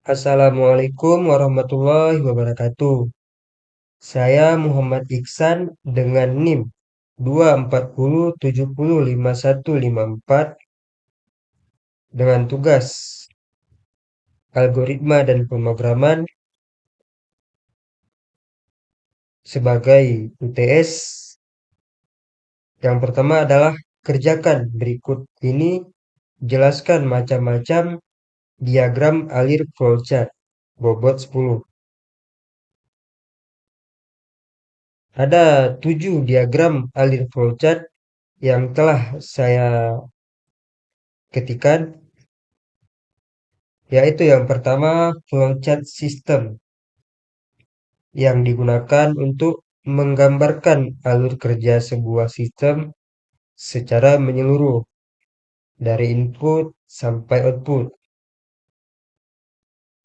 Assalamualaikum warahmatullahi wabarakatuh. Saya Muhammad Iksan dengan NIM 240705154 dengan tugas algoritma dan pemrograman sebagai UTS. Yang pertama adalah kerjakan berikut ini, jelaskan macam-macam diagram alir flowchart. Bobot 10. Ada 7 diagram alir flowchart yang telah saya ketikan, yaitu yang pertama flowchart system yang digunakan untuk menggambarkan alur kerja sebuah sistem secara menyeluruh dari input sampai output.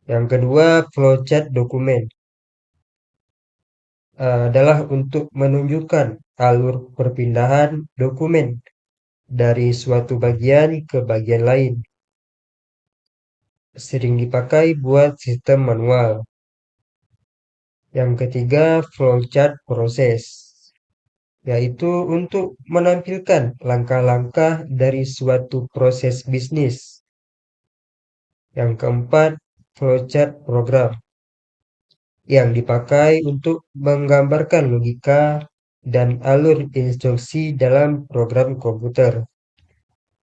Yang kedua flowchart dokumen adalah untuk menunjukkan alur perpindahan dokumen dari suatu bagian ke bagian lain. Sering dipakai buat sistem manual. Yang ketiga flowchart proses, yaitu untuk menampilkan langkah-langkah dari suatu proses bisnis. Yang keempat, flowchart program, yang dipakai untuk menggambarkan logika dan alur instruksi dalam program komputer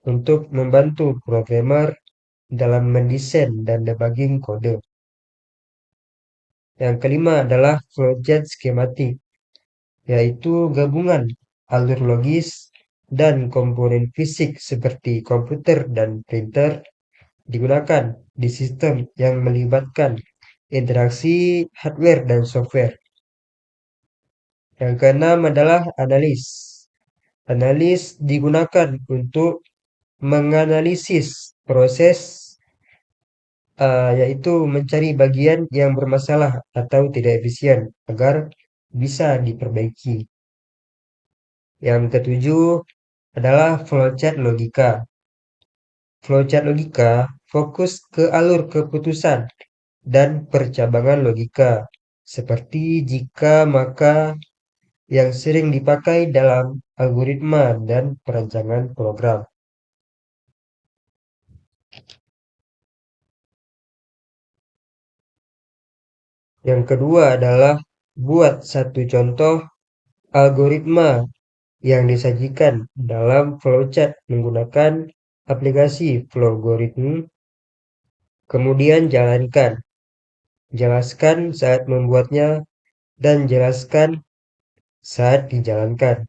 untuk membantu programmer dalam mendesain dan debugging kode. Yang kelima adalah flowchart skematik, yaitu gabungan alur logis dan komponen fisik seperti komputer dan printer digunakan di sistem yang melibatkan interaksi hardware dan software. Yang keenam adalah analis. Analis digunakan untuk menganalisis proses, yaitu mencari bagian yang bermasalah atau tidak efisien agar bisa diperbaiki. Yang ketujuh adalah flowchart logika. Flowchart logika fokus ke alur keputusan dan percabangan logika, seperti jika maka, yang sering dipakai dalam algoritma dan perancangan program. Yang kedua adalah buat satu contoh algoritma yang disajikan dalam flowchart menggunakan aplikasi Flowgorithm, kemudian jalankan. Jelaskan saat membuatnya dan jelaskan saat dijalankan.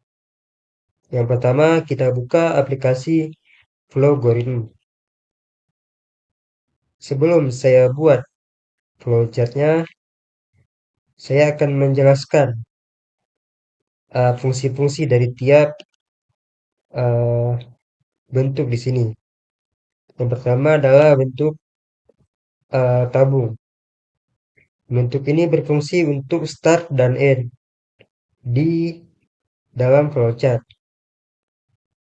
Yang pertama, kita buka aplikasi Flowgorithm. Sebelum saya buat flowchartnya, saya akan menjelaskan fungsi-fungsi dari tiap bentuk di sini. Yang pertama adalah bentuk tabung. Bentuk ini berfungsi untuk start dan end di dalam flowchart.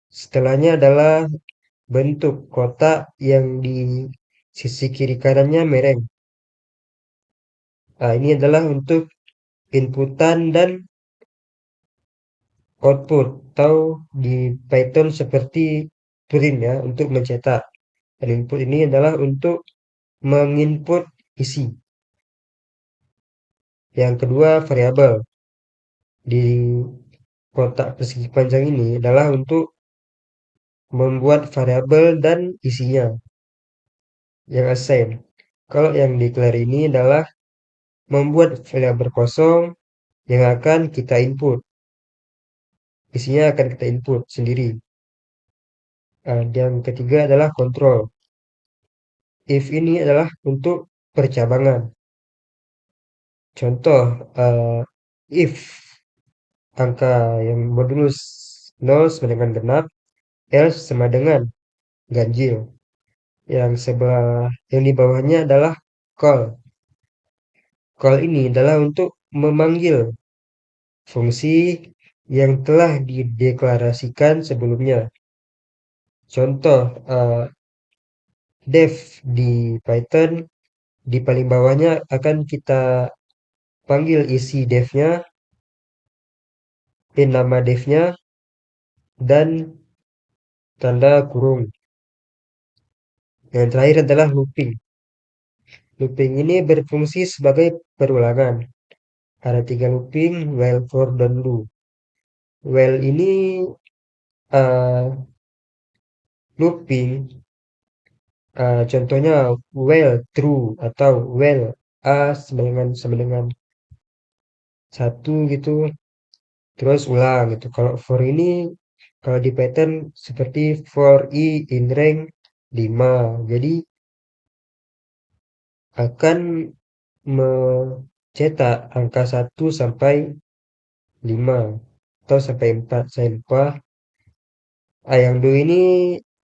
Setelahnya adalah bentuk kotak yang di sisi kiri kanannya mereng. Ini adalah untuk inputan dan output, atau di Python seperti print ya, untuk mencetak. Dan input ini adalah untuk menginput isi. Yang kedua variabel di kotak persegi panjang ini adalah untuk membuat variabel dan isinya yang assign. Kalau yang declare ini adalah membuat variabel kosong yang akan kita input. Isinya akan kita input sendiri. Yang ketiga adalah control. If ini adalah untuk percabangan. Contoh, if angka yang modulus 0 sama dengan genap, else sama dengan ganjil. Yang di bawahnya adalah call. Call ini adalah untuk memanggil fungsi yang telah dideklarasikan sebelumnya. Contoh, def di Python Di paling bawahnya akan kita panggil isi devnya, nama devnya, dan tanda kurung. Yang terakhir adalah looping. Looping ini berfungsi sebagai perulangan. Ada 3 looping, while, for, dan do. While ini looping, contohnya while true atau while A sama dengan 1 gitu, terus ulang gitu. Kalau for ini, kalau di pattern seperti for i in rank 5. Jadi akan mencetak angka 1 sampai 5 atau sampai 4, saya lupa. Yang do ini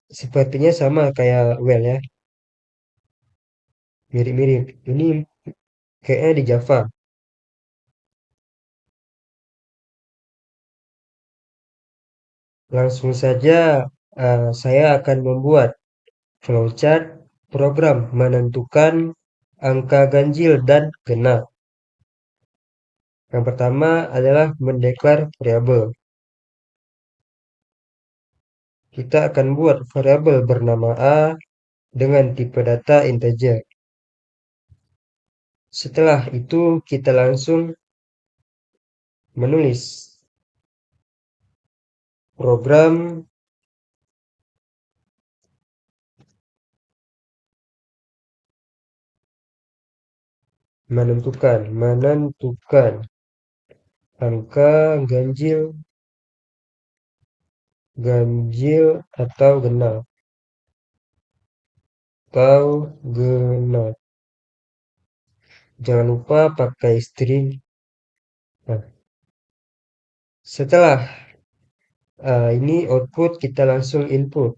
sepertinya sama kayak well ya, mirip-mirip. Ini kayaknya di Java. Langsung saja saya akan membuat flowchart program menentukan angka ganjil dan genap. Yang pertama adalah mendeklar variabel. Kita akan buat variabel bernama A dengan tipe data integer. Setelah itu kita langsung menulis program menentukan angka ganjil ganjil atau genap atau genap. Jangan lupa pakai string. Nah, setelah ini output, kita langsung input.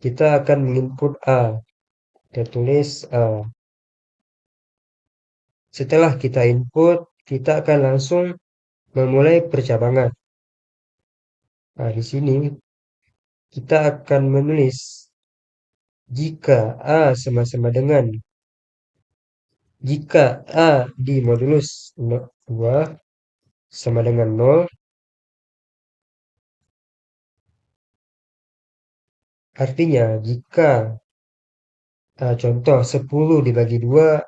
Kita akan menginput A. Kita tulis A. Setelah kita input, kita akan langsung memulai percabangan. Nah, di sini kita akan menulis jika A sama-sama dengan, jika A di modulus 2 sama dengan 0, artinya jika contoh 10 dibagi 2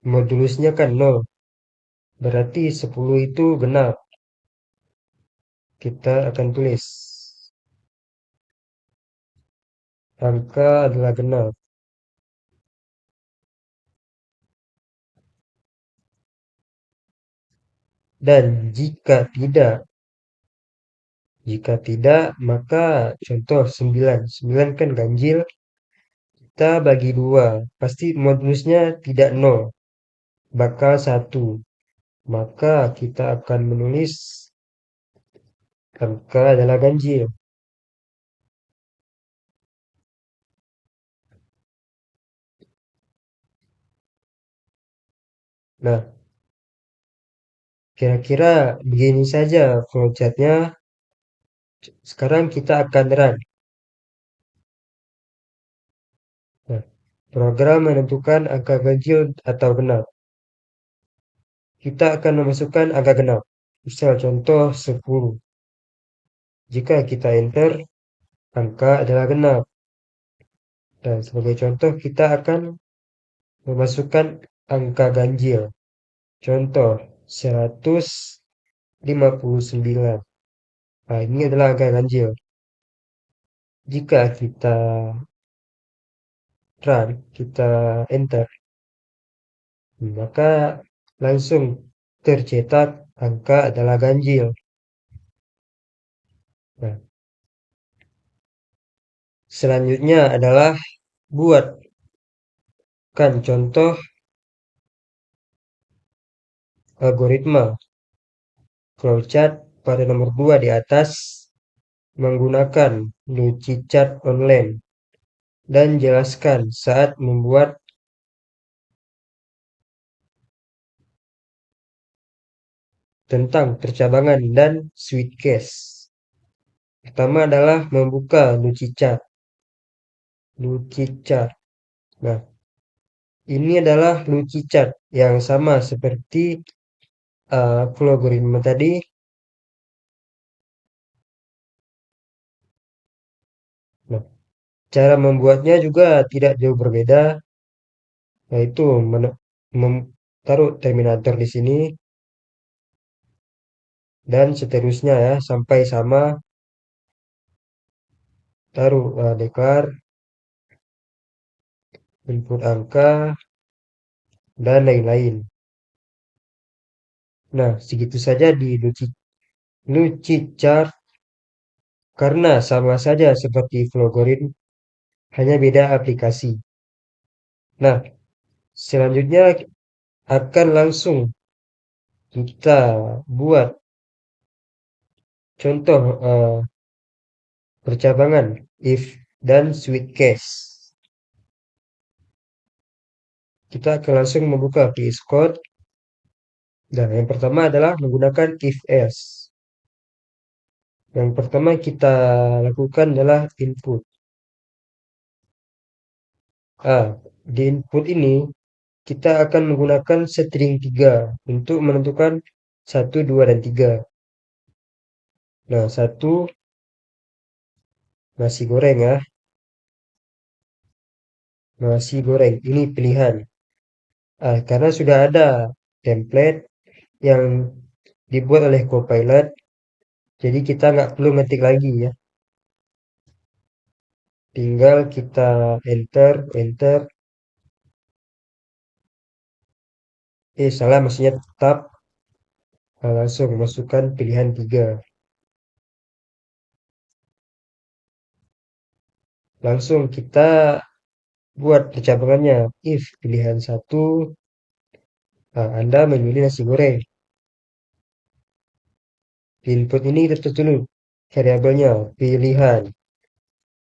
modulusnya kan 0, berarti 10 itu genap. Kita akan tulis angka adalah genap. Dan jika tidak, maka contoh 9. 9 kan ganjil, kita bagi 2. Pasti modulusnya tidak 0, bakal 1. Maka kita akan menulis angka adalah ganjil. Nah, kira-kira begini saja flowchartnya. Sekarang kita akan run. Nah, program menentukan angka ganjil atau genap. Kita akan memasukkan angka genap. Misal contoh 10. Jika kita enter, angka adalah genap. Dan sebagai contoh kita akan memasukkan angka ganjil. Contoh 159. Nah, ini adalah angka ganjil. Jika kita run, kita enter, maka langsung tercetak angka adalah ganjil. Nah, selanjutnya adalah buatkan contoh algoritma flowchart pada nomor 2 di atas menggunakan Lucidchart online dan jelaskan saat membuat tentang percabangan dan switch case. Pertama adalah membuka Lucidchart. Nah, Ini adalah Lucky Chart yang sama seperti flow algoritma tadi. Nah, cara membuatnya juga tidak jauh berbeda, yaitu taruh terminator di sini dan seterusnya ya sampai sama, taruh declare input angka dan lain-lain. Nah, segitu saja di Lucky Chart karena sama saja seperti Flowgorin, hanya beda aplikasi. Nah, selanjutnya akan langsung kita buat contoh percabangan if dan switch case. Kita akan langsung membuka VS Code. Dan yang pertama adalah menggunakan if else. Yang pertama kita lakukan adalah input. Di input ini kita akan menggunakan string 3 untuk menentukan 1, 2, dan 3. Nah, 1 nasi goreng ya. Nasi goreng ini pilihan. Karena sudah ada template yang dibuat oleh Copilot, jadi kita nggak perlu ngetik lagi ya. Tinggal kita enter, enter. Salah maksudnya tab. Langsung masukkan pilihan 3. Langsung kita buat percabangannya. If pilihan 1, Anda memilih nasi goreng. Di input ini kita tulis dulu variabelnya, pilihan.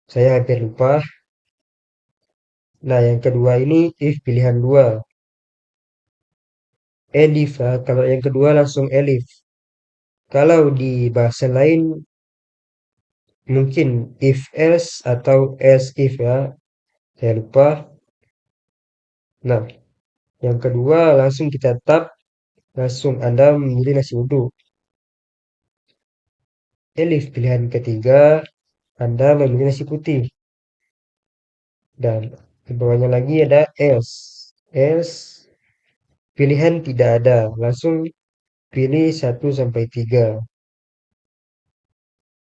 Saya hampir lupa. Nah, yang kedua ini if pilihan 2. Elif, kalau yang kedua langsung elif. Kalau di bahasa lain mungkin if else atau else if ya. Saya lupa. Nah, yang kedua langsung kita tab, langsung Anda memilih nasi uduk. Elif pilihan ketiga, Anda memilih nasi putih. Dan di bawahnya lagi ada else. Else pilihan tidak ada, langsung pilih 1 sampai 3.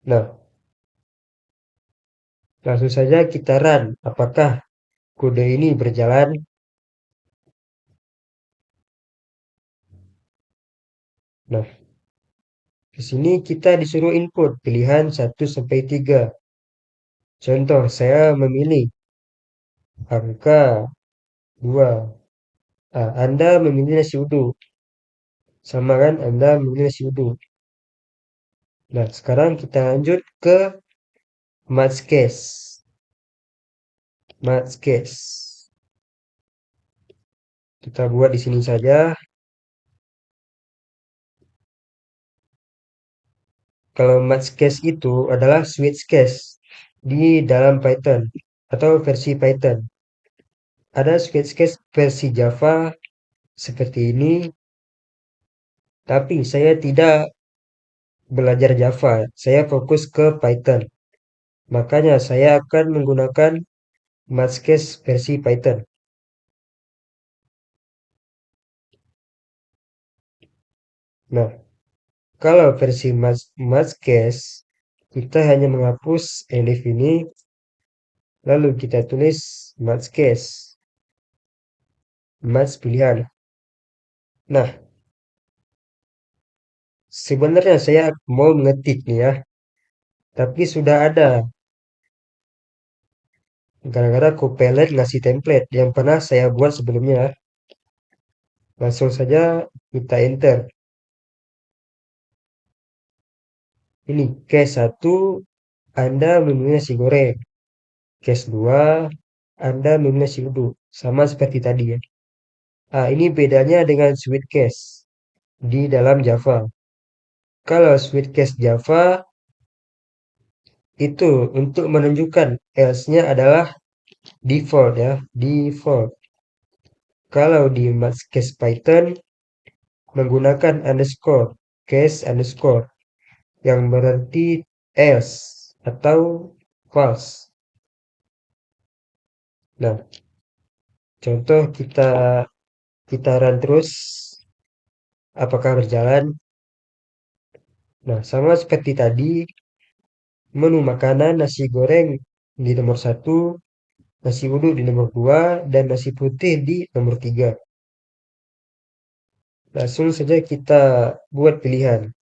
Nah, langsung saja kita run. Apakah kode ini berjalan? Nah, di sini kita disuruh input pilihan 1 sampai 3. Contoh, saya memilih angka 2. Anda memilih nasi uduk. Sama kan, Anda memilih nasi uduk. Nah, sekarang kita lanjut ke match case. Match case. Kita buat di sini saja. Kalau match case itu adalah switch case di dalam Python atau versi Python. Ada switch case versi Java seperti ini, tapi saya tidak belajar Java. Saya fokus ke Python. Makanya saya akan menggunakan match case versi Python. Nah, kalau versi match case, kita hanya menghapus elif ini, lalu kita tulis match case, match pilihan. Nah, sebenarnya saya mau mengetik nih ya, tapi sudah ada. Gara-gara Copilot ngasih template yang pernah saya buat sebelumnya. Langsung saja kita enter. Ini case 1, Anda memilih nasi goreng. Case 2, Anda memilih nasi uduk. Sama seperti tadi ya. Ini bedanya dengan switch case di dalam Java. Kalau switch case Java itu untuk menunjukkan else-nya adalah default ya, default. Kalau di match case Python menggunakan underscore, case underscore, yang berarti else atau false. Nah, contoh kita run terus, apakah berjalan? Nah, sama seperti tadi, menu makanan nasi goreng di nomor satu, nasi uduk di nomor 2, dan nasi putih di nomor 3. Langsung saja kita buat pilihan.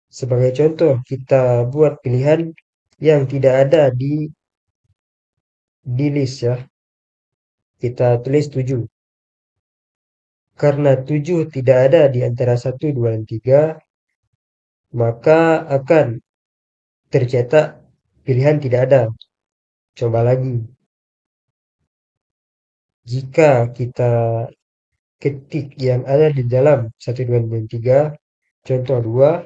Sebagai contoh, kita buat pilihan yang tidak ada di list ya. Kita tulis 7. Karena 7 tidak ada di antara 1, 2, dan 3, maka akan tercetak pilihan tidak ada. Coba lagi. Jika kita ketik yang ada di dalam 1, 2, dan 3, contoh 2,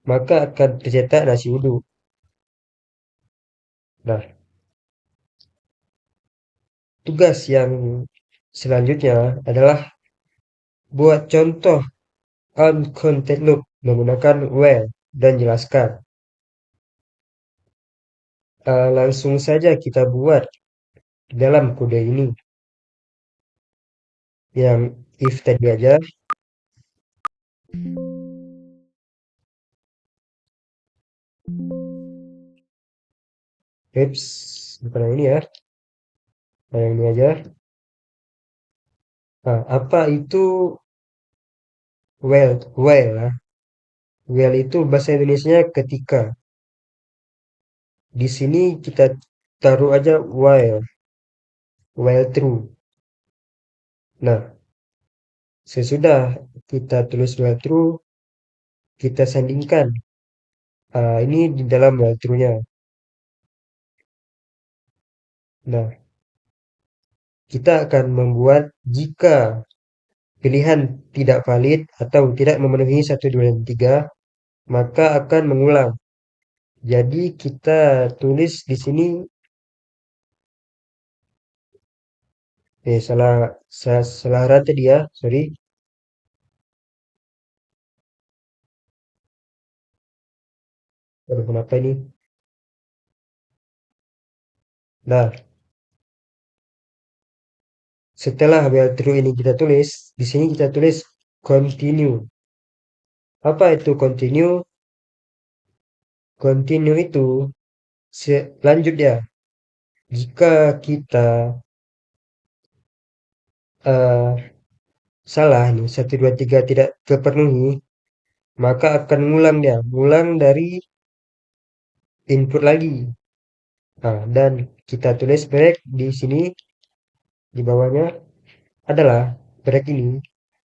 maka akan tercetak nasi uduk. Nah, tugas yang selanjutnya adalah buat contoh uncounted loop menggunakan while dan jelaskan. Langsung saja kita buat dalam kode ini yang if tadi aja. Oops, bukan yang ini ya. Nah, yang ini aja. Nah, apa itu while ya? While itu bahasa Indonesia ketika. Di sini kita taruh aja while true. Nah, sesudah kita tulis while true, kita sandingkan. Ini di dalam while true-nya. Nah, kita akan membuat jika pilihan tidak valid atau tidak memenuhi 1, 2, dan 3, maka akan mengulang. Jadi kita tulis di sini salah tadi ya, sorry. Aduh, kenapa ini? Nah, setelah while true ini kita tulis, di sini kita tulis continue. Apa itu continue? Continue itu lanjut ya. Jika kita eh, salah nih 1, 2, 3 tidak terpenuhi, maka akan ngulang dia, ngulang dari input lagi. Nah, dan kita tulis break di sini di bawahnya adalah break ini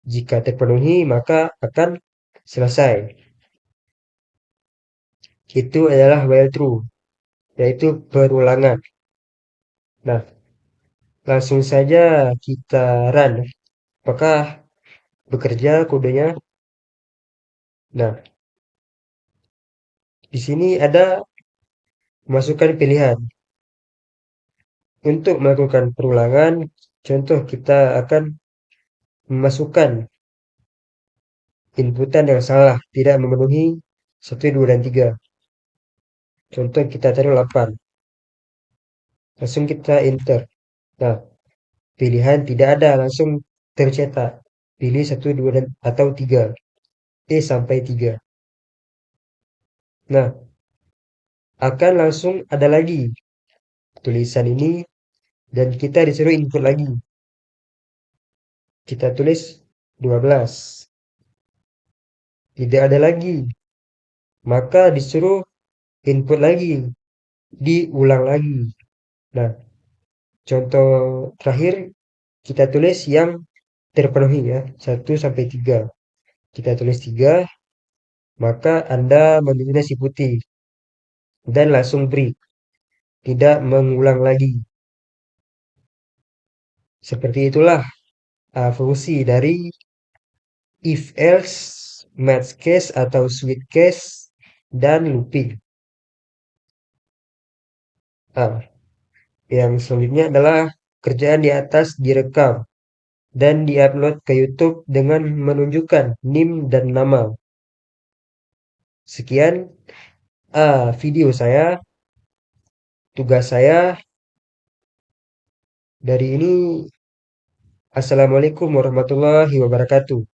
jika terpenuhi maka akan selesai. Itu adalah while true, yaitu perulangan. Nah, langsung saja kita run. Apakah bekerja kodenya? Nah, di sini ada masukkan pilihan. Untuk melakukan perulangan, contoh kita akan memasukkan inputan yang salah, tidak memenuhi 1, 2, dan 3. Contoh kita taruh 8. Langsung kita enter. Nah, pilihan tidak ada, langsung tercetak. Pilih 1, 2, dan atau 3. Sampai 3. Nah, akan langsung ada lagi tulisan ini dan kita disuruh input lagi. Kita tulis 12. Tidak ada lagi. Maka disuruh input lagi. Diulang lagi. Nah, contoh terakhir kita tulis yang terpenuhi ya, 1 sampai 3. Kita tulis 3, maka Anda memilih nasi putih dan langsung break, tidak mengulang lagi. Seperti itulah fungsi dari if else, match case atau switch case, dan looping. Nah, yang selanjutnya adalah Kerjaan di atas direkam dan diupload ke YouTube dengan menunjukkan NIM dan nama. Sekian video saya, tugas saya dari ini. Assalamualaikum warahmatullahi wabarakatuh.